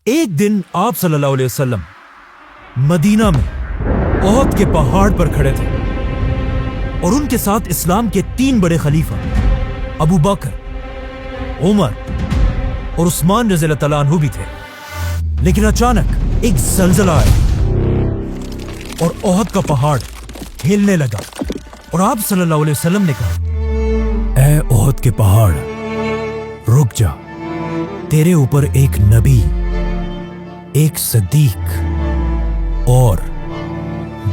ایک دن آپ صلی اللہ علیہ وسلم مدینہ میں احد کے پہاڑ پر کھڑے تھے اور ان کے ساتھ اسلام کے 3 بڑے خلیفہ ابو بکر، عمر اور عثمان رضی اللہ تعالیٰ عنہ بھی تھے۔ لیکن اچانک ایک زلزلہ آیا اور احد کا پہاڑ ہلنے لگا اور آپ صلی اللہ علیہ وسلم نے کہا، اے احد کے پہاڑ رک جا، تیرے اوپر ایک نبی، ایک صدیق اور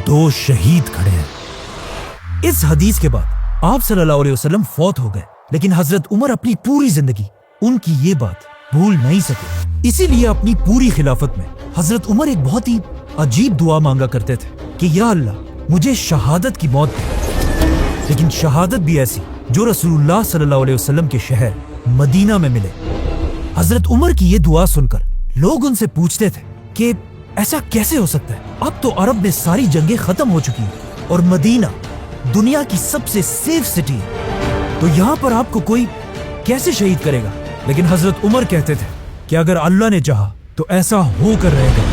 2 شہید کھڑے ہیں۔ اس حدیث کے بعد آپ صلی اللہ علیہ وسلم فوت ہو گئے، لیکن حضرت عمر اپنی پوری زندگی ان کی یہ بات بھول نہیں سکے۔ اسی لیے اپنی پوری خلافت میں حضرت عمر ایک بہت ہی عجیب دعا مانگا کرتے تھے کہ یا اللہ مجھے شہادت کی موت دے، لیکن شہادت بھی ایسی جو رسول اللہ صلی اللہ علیہ وسلم کے شہر مدینہ میں ملے۔ حضرت عمر کی یہ دعا سن کر لوگ ان سے پوچھتے تھے کہ ایسا کیسے ہو سکتا ہے؟ اب تو عرب میں ساری جنگیں ختم ہو چکی ہیں اور مدینہ دنیا کی سب سے سیف سٹی ہے، تو یہاں پر آپ کو کوئی کیسے شہید کرے گا؟ لیکن حضرت عمر کہتے تھے کہ اگر اللہ نے چاہا تو ایسا ہو کر رہے گا۔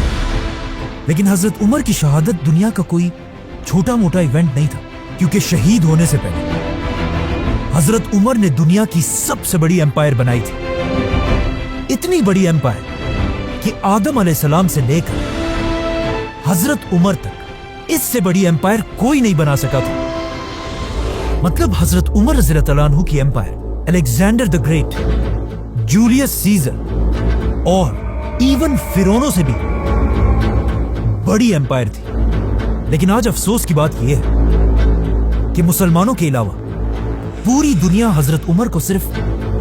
لیکن حضرت عمر کی شہادت دنیا کا کوئی چھوٹا موٹا ایونٹ نہیں تھا، کیونکہ شہید ہونے سے پہلے حضرت عمر نے دنیا کی سب سے بڑی ایمپائر بنائی تھی۔ اتنی بڑی ایمپائر کہ آدم علیہ السلام سے لے کر حضرت عمر تک اس سے بڑی ایمپائر کوئی نہیں بنا سکا تھا۔ مطلب حضرت عمر رضی اللہ عنہ کی empire Alexander the Great, Julius Caesar اور ایون فرعونوں سے بھی بڑی ایمپائر تھی۔ لیکن آج افسوس کی بات یہ ہے کہ مسلمانوں کے علاوہ پوری دنیا حضرت عمر کو صرف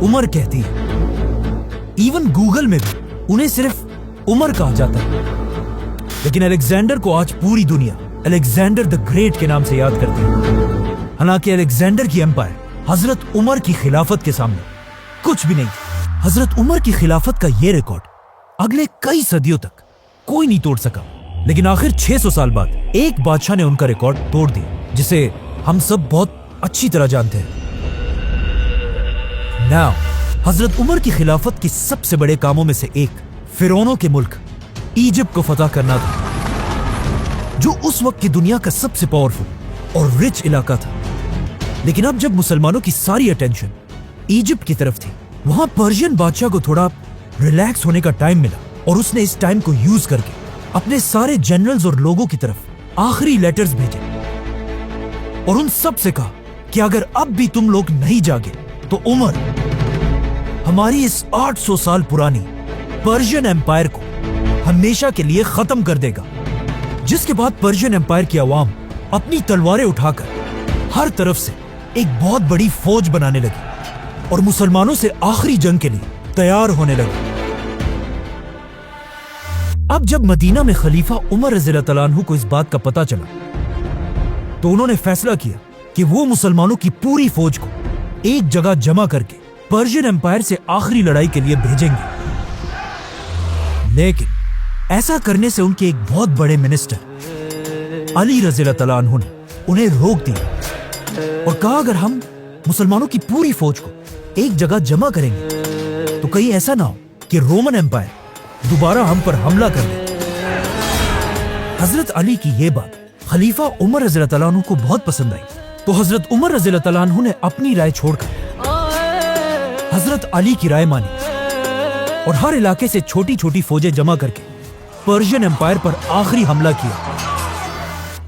عمر کہتی ہے۔ ایون گوگل میں بھی انہیں صرف عمر کہا جاتا ہے، لیکن الیگزینڈر کو آج پوری دنیا الیگزینڈر دی گریٹ کے نام سے یاد کرتی ہے۔ حالانکہ الیگزینڈر کی ایمپائر حضرت عمر کی خلافت کے سامنے کچھ بھی نہیں تھی۔ حضرت عمر کی خلافت کا یہ ریکارڈ اگلے کئی صدیوں تک کوئی نہیں توڑ سکا، لیکن آخر 600 سال بعد ایک بادشاہ نے ان کا ریکارڈ توڑ دیا، جسے ہم سب بہت اچھی طرح جانتے ہیں۔ ناؤ حضرت عمر کی خلافت کے سب سے بڑے کاموں میں سے ایک فرعونوں کے ملک ایجپٹ کو فتح کرنا تھا، جو اس وقت کی دنیا کا سب سے پاورفل اور رچ علاقہ تھا۔ لیکن اب جب مسلمانوں کی ساری اٹینشن ایجپٹ کی طرف تھی، وہاں پرشین بادشاہ کو تھوڑا ریلیکس ہونے کا ٹائم ملا اور اس نے اس ٹائم کو یوز کر کے اپنے سارے جنرلز اور لوگوں کی طرف آخری لیٹرز بھیجے اور ان سب سے کہا کہ اگر اب بھی تم لوگ نہیں جاگے تو عمر ہماری اس 800 سال پرانی پرشین ایمپائر کو ہمیشہ کے لیے ختم کر دے گا۔ جس کے بعد پرشین ایمپائر کی عوام اپنی تلواریں اٹھا کر ہر طرف سے ایک بہت بڑی فوج بنانے لگی اور مسلمانوں سے آخری جنگ کے لیے تیار ہونے لگی۔ اب جب مدینہ میں خلیفہ عمر رضی اللہ تعالیٰ عنہ کو اس بات کا پتہ چلا تو انہوں نے فیصلہ کیا کہ وہ مسلمانوں کی پوری فوج کو ایک جگہ جمع کر کے پرشین ایمپائر سے آخری لڑائی کے لیے بھیجیں گے۔ لیکن ایسا کرنے سے ان کے ایک بہت بڑے منسٹر علی رضی اللہ تعالیٰ عنہ نے انہیں روک دیا اور کہا اگر ہم مسلمانوں کی پوری فوج کو ایک جگہ جمع کریں گے تو کہیں ایسا نہ ہو کہ رومن ایمپائر دوبارہ ہم پر حملہ کر دے۔ حضرت علی کی یہ بات خلیفہ عمر رضی اللہ تعالیٰ عنہ کو بہت پسند آئی، تو حضرت عمر رضی اللہ تعالیٰ عنہ نے اپنی رائے چھوڑ کر حضرت علی کی رائے مانی اور ہر علاقے سے چھوٹی چھوٹی فوجیں جمع کر کے پرشین ایمپائر پر آخری حملہ کیا۔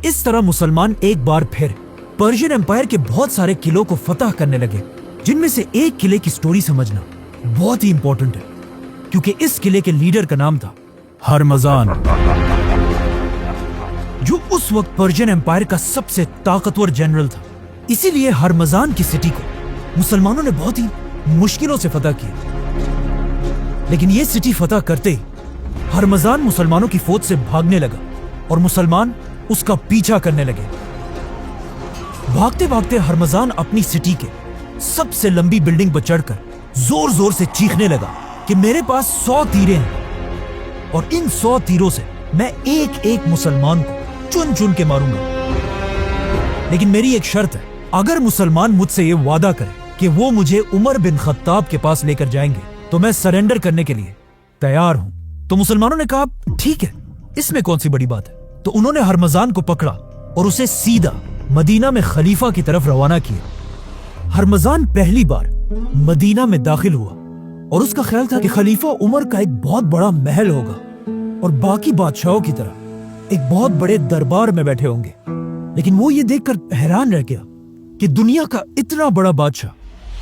اس طرح مسلمان ایک بار پھر پرشین ایمپائر کے بہت سارے قلعوں کو فتح کرنے لگے، جن میں سے ایک قلعے کی سٹوری سمجھنا بہت ہی امپورٹنٹ ہے، کیونکہ اس قلعے کے لیڈر کا نام تھا ہرمزان، جو اس وقت پرشین ایمپائر کا سب سے طاقتور جنرل تھا۔ اسی لیے ہرمزان کی سٹی کو مسلمانوں نے بہت ہی مشکلوں سے فتح کیا، لیکن یہ سٹی فتح کرتے ہرمزان مسلمانوں کی فوج سے بھاگنے لگا اور مسلمان اس کا پیچھا کرنے لگے۔ بھاگتے بھاگتے ہرمزان اپنی سٹی کے سب سے لمبی بلڈنگ پر چڑھ کر زور زور سے چیخنے لگا کہ میرے پاس 100 تیریں ہیں اور ان 100 تیروں سے میں ایک ایک مسلمان کو چن چن کے ماروں گا، لیکن میری ایک شرط ہے، اگر مسلمان مجھ سے یہ وعدہ کرے کہ وہ مجھے عمر بن خطاب کے پاس لے کر جائیں گے تو میں سرنڈر کرنے کے لیے تیار ہوں۔ تو مسلمانوں نے کہا ٹھیک ہے، اس میں کون سی بڑی بات ہے۔ تو انہوں نے ہرمزان کو پکڑا اور اسے سیدھا مدینہ میں خلیفہ کی طرف روانہ کیا۔ ہرمزان پہلی بار مدینہ میں داخل ہوا اور اس کا خیال تھا کہ خلیفہ عمر کا ایک بہت بڑا محل ہوگا اور باقی بادشاہوں کی طرح ایک بہت بڑے دربار میں بیٹھے ہوں گے، لیکن وہ یہ دیکھ کر حیران رہ گیا کہ دنیا کا اتنا بڑا بادشاہ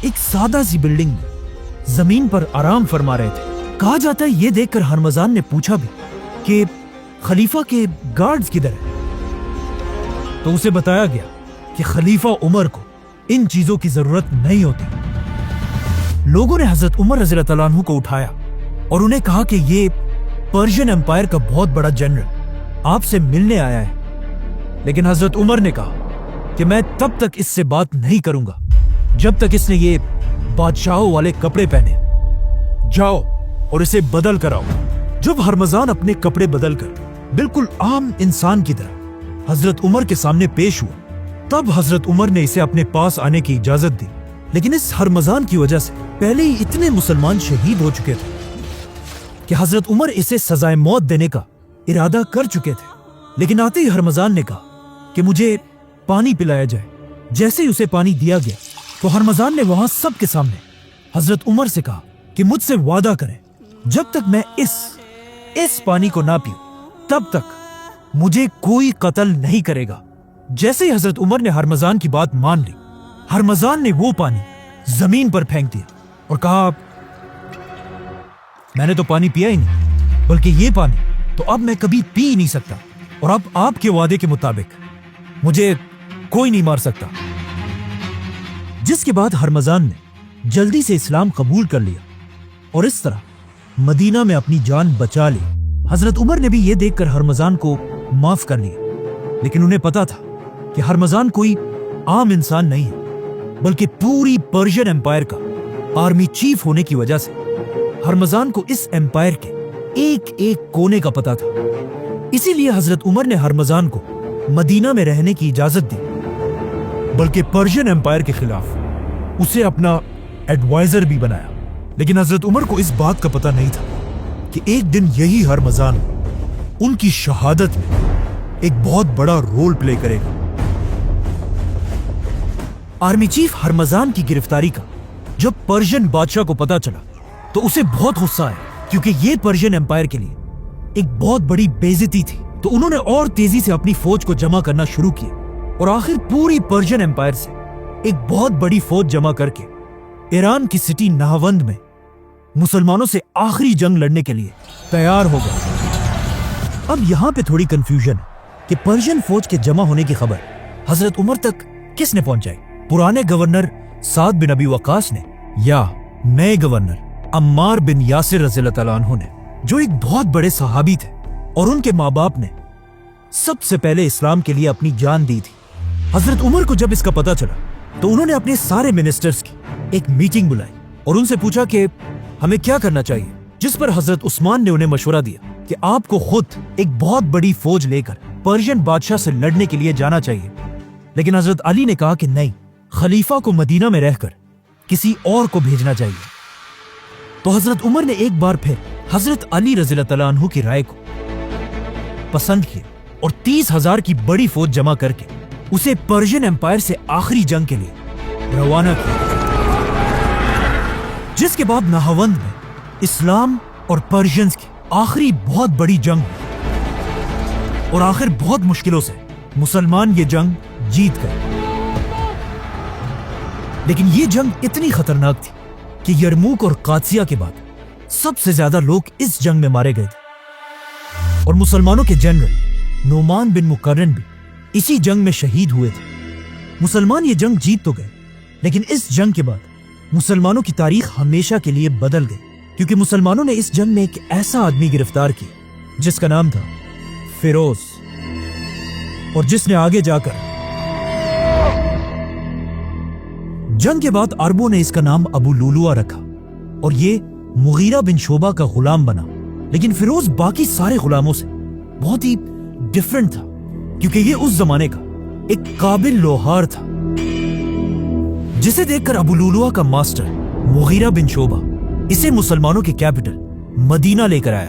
ایک سادہ سی بلڈنگ میں زمین پر آرام فرما رہے تھے۔ کہا جاتا ہے یہ دیکھ کر ہرمزان نے پوچھا بھی کہ خلیفہ کے گارڈز کدھر ہیں؟ تو اسے بتایا گیا کہ خلیفہ عمر کو ان چیزوں کی ضرورت نہیں ہوتی۔ لوگوں نے حضرت عمر رضی اللہ تعالیٰ عنہ کو اٹھایا اور انہیں کہا کہ یہ پرشین امپائر کا بہت بڑا جنرل آپ سے ملنے آیا ہے، لیکن حضرت عمر نے کہا کہ میں تب تک اس سے بات نہیں کروں گا جب تک اس نے یہ بادشاہوں والے کپڑے پہنے۔ جاؤ اور اسے بدل کر آؤ۔ جب ہرمزان اپنے کپڑے بدل کر بالکل عام انسان کی طرح حضرت عمر کے سامنے پیش ہوا، تب حضرت عمر نے اسے اپنے پاس آنے کی اجازت دی، لیکن اس ہرمزان کی وجہ سے پہلے ہی اتنے مسلمان شہید ہو چکے تھے کہ حضرت عمر اسے سزائے موت دینے کا ارادہ کر چکے تھے۔ لیکن آتے ہی ہرمزان نے کہا کہ مجھے پانی پلایا جائے۔ جیسے ہی اسے پانی دیا گیا تو ہرمزان نے وہاں سب کے سامنے حضرت عمر سے کہا کہ مجھ سے وعدہ کریں جب تک میں اس پانی کو نہ پیوں تب تک مجھے کوئی قتل نہیں کرے گا۔ جیسے ہی حضرت عمر نے ہرمزان کی بات مان لی، ہرمزان نے وہ پانی زمین پر پھینک دیا اور کہا میں نے تو پانی پیا ہی نہیں، بلکہ یہ پانی تو اب میں کبھی پی ہی نہیں سکتا، اور اب آپ کے وعدے کے مطابق مجھے کوئی نہیں مار سکتا۔ جس کے بعد ہرمزان نے جلدی سے اسلام قبول کر لیا اور اس طرح مدینہ میں اپنی جان بچا لی۔ حضرت عمر نے بھی یہ دیکھ کر ہرمزان کو معاف کر لیا، لیکن انہیں پتا تھا کہ ہرمزان کوئی عام انسان نہیں ہے، بلکہ پوری پرشین امپائر کا آرمی چیف ہونے کی وجہ سے ہرمزان کو اس امپائر کے ایک ایک کونے کا پتا تھا۔ اسی لیے حضرت عمر نے ہرمزان کو مدینہ میں رہنے کی اجازت دی، بلکہ پرشین امپائر کے خلاف اسے اپنا ایڈوائزر بھی بنایا۔ لیکن حضرت عمر کو اس بات کا پتہ نہیں تھا کہ ایک دن یہی ہرمزان ان کی شہادت میں ایک بہت بڑا رول پلے کرے گا۔ آرمی چیف ہرمزان کی گرفتاری کا جب پرشین بادشاہ کو پتا چلا تو اسے بہت غصہ آیا، کیونکہ یہ پرشین امپائر کے لیے ایک بہت بڑی بے عزتی تھی۔ تو انہوں نے اور تیزی سے اپنی فوج کو جمع کرنا شروع کیا اور آخر پوری پرشین امپائر سے ایک بہت بڑی فوج جمع کر کے ایران کی سٹی نہاوند میں مسلمانوں سے آخری جنگ لڑنے کے لیے تیار ہو گئے۔ اب یہاں پہ تھوڑی کنفیوژن ہے کہ پرشین فوج کے جمع ہونے کی خبر حضرت عمر تک کس نے پہنچائی؟ پرانے گورنر سعد بن ابی وقاص نے یا نئے گورنر عمار بن یاسر رضی اللہ تعالیٰ عنہ نے، جو ایک بہت بڑے صحابی تھے اور ان کے ماں باپ نے سب سے پہلے اسلام کے لیے اپنی جان دی تھی۔ حضرت عمر کو جب اس کا پتا چلا تو انہوں نے اپنے سارے منسٹرز کی ایک میٹنگ بلائی اور ان سے پوچھا کہ ہمیں کیا کرنا چاہیے، جس پر حضرت عثمان نے انہیں مشورہ دیا کہ آپ کو خود ایک بہت بڑی فوج لے کر پرشین بادشاہ سے لڑنے کے لیے جانا چاہیے۔ لیکن حضرت علی نے کہا کہ نہیں، خلیفہ کو مدینہ میں رہ کر کسی اور کو بھیجنا چاہیے۔ تو حضرت عمر نے ایک بار پھر حضرت علی رضی اللہ تعالیٰ عنہ کی رائے کو پسند کیا اور 30,000 کی بڑی فوج جمع کر کے اسے پرشین امپائر سے آخری جنگ کے لیے روانہ کیا، جس کے بعد نہاوند میں اسلام اور پرشینز کی آخری بہت بڑی جنگ ہوئی اور آخر بہت مشکلوں سے مسلمان یہ جنگ جیت گئے۔ لیکن یہ جنگ اتنی خطرناک تھی کہ یرموک اور قادسیہ کے بعد سب سے زیادہ لوگ اس جنگ میں مارے گئے تھے اور مسلمانوں کے جنرل نعمان بن مقرن بھی اسی جنگ میں شہید ہوئے تھے۔ مسلمان یہ جنگ جیت تو گئے، لیکن اس جنگ کے بعد مسلمانوں کی تاریخ ہمیشہ کے لیے بدل گئی، کیونکہ مسلمانوں نے اس جنگ میں ایک ایسا آدمی گرفتار کیا جس کا نام تھا فیروز، اور جس نے آگے جا کر جنگ کے بعد عربوں نے اس کا نام ابو لولوا رکھا اور یہ مغیرہ بن شعبہ کا غلام بنا۔ لیکن فیروز باقی سارے غلاموں سے بہت ہی ڈیفرنٹ تھا، کیونکہ یہ اس زمانے کا ایک قابل لوہار تھا، جسے دیکھ کر ابو لولوا کا ماسٹر مغیرہ بن شعبہ اسے مسلمانوں کے کیپٹل مدینہ لے کر آیا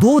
2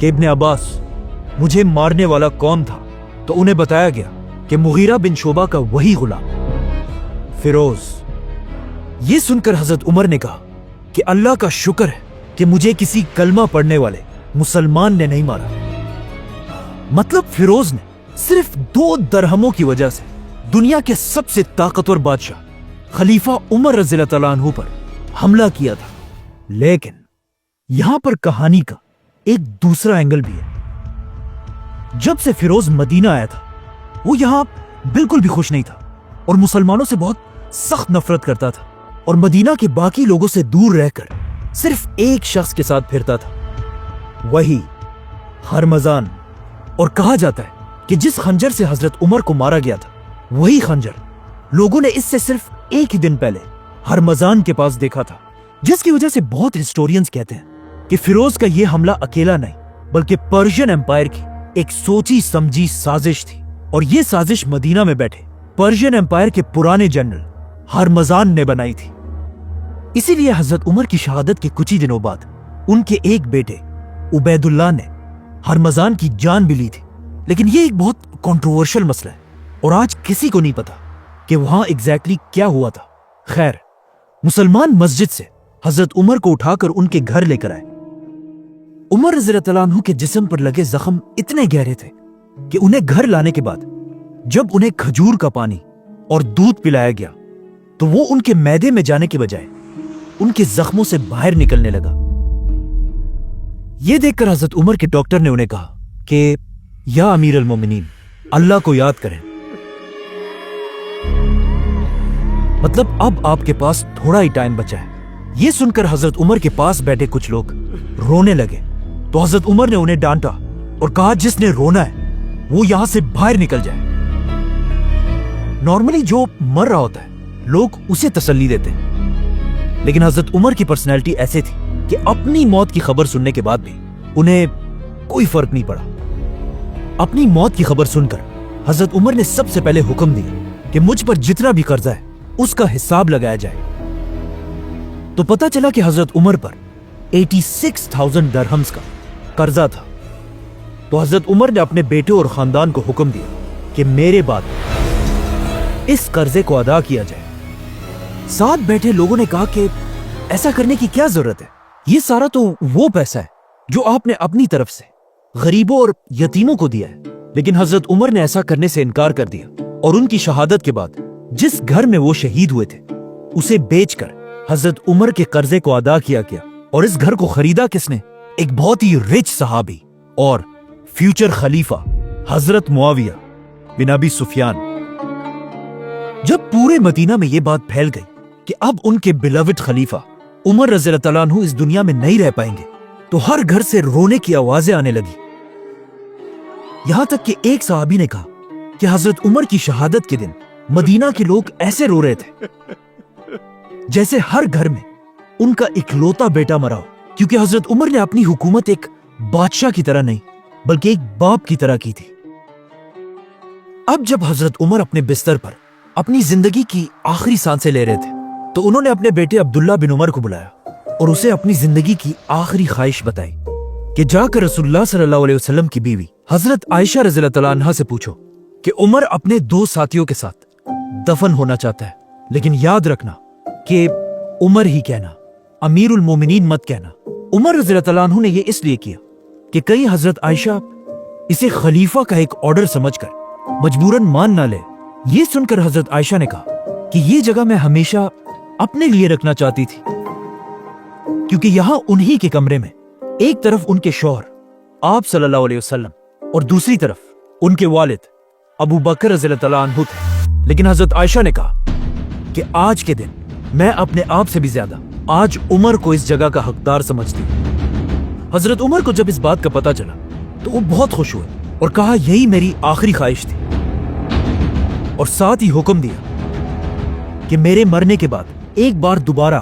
کہ ابن عباس مجھے مارنے والا کون تھا تو انہیں بتایا گیا کہ مغیرہ بن شعبہ کا وہی غلام فیروز۔ یہ سن کر حضرت عمر نے کہا کہ اللہ کا شکر ہے کہ مجھے کسی کلمہ پڑھنے والے مسلمان نے نہیں مارا۔ مطلب فیروز نے صرف 2 درہموں کی وجہ سے دنیا کے سب سے طاقتور بادشاہ خلیفہ عمر رضی اللہ تعالیٰ عنہ پر حملہ کیا تھا۔ لیکن یہاں پر کہانی کا ایک دوسرا اینگل بھی ہے۔ جب سے فیروز مدینہ آیا تھا وہ یہاں بالکل بھی خوش نہیں تھا اور مسلمانوں سے بہت سخت نفرت کرتا تھا، اور مدینہ کے باقی لوگوں سے دور رہ کر صرف ایک شخص کے ساتھ پھرتا تھا، وہی ہرمزان۔ اور کہا جاتا ہے کہ جس خنجر سے حضرت عمر کو مارا گیا تھا وہی خنجر لوگوں نے اس سے صرف ایک ہی دن پہلے ہرمزان کے پاس دیکھا تھا، جس کی وجہ سے بہت ہسٹورینز کہتے ہیں کہ فیروز کا یہ حملہ اکیلا نہیں بلکہ پرشین امپائر کی ایک سوچی سمجھی سازش تھی، اور یہ سازش مدینہ میں بیٹھے پرشین امپائر کے پرانے جنرل ہرمزان نے بنائی تھی۔ اسی لیے حضرت عمر کی شہادت کے کچھ ہی دنوں بعد ان کے ایک بیٹے عبید اللہ نے ہرمزان کی جان بھی لی تھی۔ لیکن یہ ایک بہت کنٹروورشل مسئلہ ہے اور آج کسی کو نہیں پتا کہ وہاں ایگزیکٹلی کیا ہوا تھا۔ خیر، مسلمان مسجد سے حضرت عمر کو اٹھا کر ان کے گھر لے کر آئے۔ عمر رضی اللہ عنہ کے جسم پر لگے زخم اتنے گہرے تھے کہ انہیں گھر لانے کے بعد جب انہیں کھجور کا پانی اور دودھ پلایا گیا تو وہ ان کے معدے میں جانے کے بجائے ان کے زخموں سے باہر نکلنے لگا۔ یہ دیکھ کر حضرت عمر کے ڈاکٹر نے انہیں کہا کہ یا امیر المومنین، اللہ کو یاد کریں، مطلب اب آپ کے پاس تھوڑا ہی ٹائم بچا ہے۔ یہ سن کر حضرت عمر کے پاس بیٹھے کچھ لوگ رونے لگے تو حضرت عمر نے انہیں ڈانٹا اور کہا جس نے رونا ہے وہ یہاں سے باہر نکل جائے۔ نارملی جو مر رہا ہوتا ہے لوگ اسے تسلی دیتے ہیں، لیکن حضرت عمر کی پرسنالٹی ایسے تھی کہ اپنی موت کی خبر سننے کے بعد بھی انہیں کوئی فرق نہیں پڑا۔ اپنی موت کی خبر سن کر حضرت عمر نے سب سے پہلے حکم دیا کہ مجھ پر جتنا بھی قرضہ ہے اس کا حساب لگایا جائے۔ تو پتا چلا کہ حضرت عمر پر 86,000 درہمز کا قرضہ تھا۔ تو حضرت عمر نے اپنے بیٹے اور خاندان کو حکم دیا کہ میرے بعد اس قرضے کو ادا کیا جائے۔ ساتھ بیٹھے لوگوں نے کہا کہ ایسا کرنے کی کیا ضرورت ہے، یہ سارا تو وہ پیسہ ہے جو آپ نے اپنی طرف سے غریبوں اور یتیموں کو دیا ہے۔ لیکن حضرت عمر نے ایسا کرنے سے انکار کر دیا اور ان کی شہادت کے بعد جس گھر میں وہ شہید ہوئے تھے اسے بیچ کر حضرت عمر کے قرضے کو ادا کیا گیا۔ اور اس گھر کو خریدا کس نے؟ ایک بہت ہی رچ صحابی اور فیوچر خلیفہ حضرت معاویہ بن ابی سفیان۔ جب پورے مدینہ میں یہ بات پھیل گئی کہ اب ان کے بیلوڈ خلیفہ عمر رضی اللہ عنہ اس دنیا میں نہیں رہ پائیں گے تو ہر گھر سے رونے کی آوازیں آنے لگی۔ یہاں تک کہ ایک صحابی نے کہا کہ حضرت عمر کی شہادت کے دن مدینہ کے لوگ ایسے رو رہے تھے جیسے ہر گھر میں ان کا اکلوتا بیٹا مرا ہو، کیونکہ حضرت عمر نے اپنی حکومت ایک بادشاہ کی طرح نہیں بلکہ ایک باپ کی طرح کی تھی۔ اب جب حضرت عمر اپنے بستر پر اپنی زندگی کی آخری سانسیں لے رہے تھے تو انہوں نے اپنے بیٹے عبداللہ بن عمر کو بلایا اور اسے اپنی زندگی کی آخری خواہش بتائی کہ جا کر رسول اللہ صلی اللہ علیہ وسلم کی بیوی حضرت عائشہ رضی اللہ عنہا سے پوچھو کہ عمر اپنے 2 ساتھیوں کے ساتھ دفن ہونا چاہتا ہے، لیکن یاد رکھنا کہ عمر ہی کہنا، امیر المومنین مت کہنا۔ عمر رضی اللہ عنہ نے یہ اس لیے کیا کہ کہیں حضرت عائشہ اسے خلیفہ کا ایک آرڈر سمجھ کر مجبوراً مان نہ لے۔ یہ سن کر حضرت عائشہ نے کہا کہ یہ جگہ میں ہمیشہ اپنے لیے رکھنا چاہتی تھی، کیونکہ یہاں انہی کے کمرے میں ایک طرف ان کے شوہر آپ صلی اللہ علیہ وسلم اور دوسری طرف ان کے والد ابو بکر رضی اللہ عنہ تھے۔ لیکن حضرت عائشہ نے کہا کہ آج کے دن میں اپنے آپ سے بھی زیادہ آج عمر کو اس جگہ کا حقدار سمجھتی ہوں۔ حضرت عمر کو جب اس بات کا پتا چلا تو وہ بہت خوش ہوئے اور کہا یہی میری آخری خواہش تھی، اور ساتھ ہی حکم دیا کہ میرے مرنے کے بعد ایک بار دوبارہ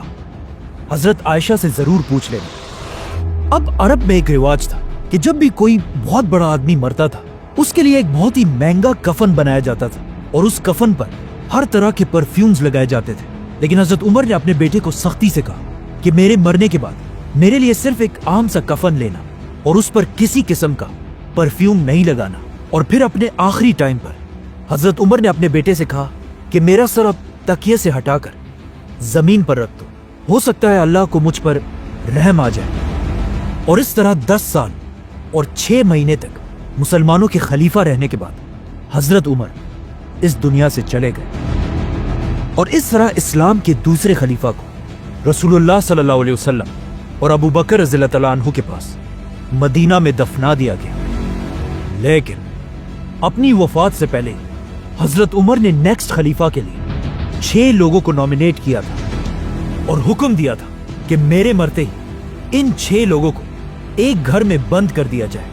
حضرت عائشہ سے ضرور پوچھ لینا۔ اب عرب میں ایک رواج تھا کہ جب بھی کوئی بہت بڑا آدمی مرتا تھا اس کے لیے ایک بہت ہی مہنگا کفن بنایا جاتا تھا اور اس کفن پر ہر طرح کے پرفیومز لگائے جاتے تھے۔ لیکن حضرت عمر نے اپنے بیٹے کو سختی سے کہا کہ میرے مرنے کے بعد میرے لیے صرف ایک عام سا کفن لینا اور اس پر کسی قسم کا پرفیوم نہیں لگانا. اور پھر اپنے آخری ٹائم پر حضرت عمر نے اپنے بیٹے سے کہا کہ میرا سر اب تکیے سے ہٹا کر زمین پر رکھ دو, ہو سکتا ہے اللہ کو مجھ پر رحم آ جائے. اور اس طرح 10 سال اور 6 مہینے تک مسلمانوں کے خلیفہ رہنے کے بعد حضرت عمر اس دنیا سے چلے گئے. اور اس طرح اسلام کے دوسرے خلیفہ کو رسول اللہ صلی اللہ علیہ وسلم اور ابو بکر رضی اللہ تعالیٰ عنہ کے پاس مدینہ میں دفنا دیا گیا. لیکن اپنی وفات سے پہلے حضرت عمر نے نیکسٹ خلیفہ کے لیے 6 لوگوں کو نامینیٹ کیا تھا اور حکم دیا تھا کہ میرے مرتے ہی ان 6 لوگوں کو ایک گھر میں بند کر دیا جائے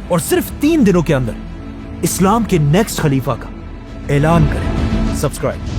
اور صرف 3 دنوں کے اندر اسلام کے نیکسٹ خلیفہ کا اعلان کریں. سبسکرائب.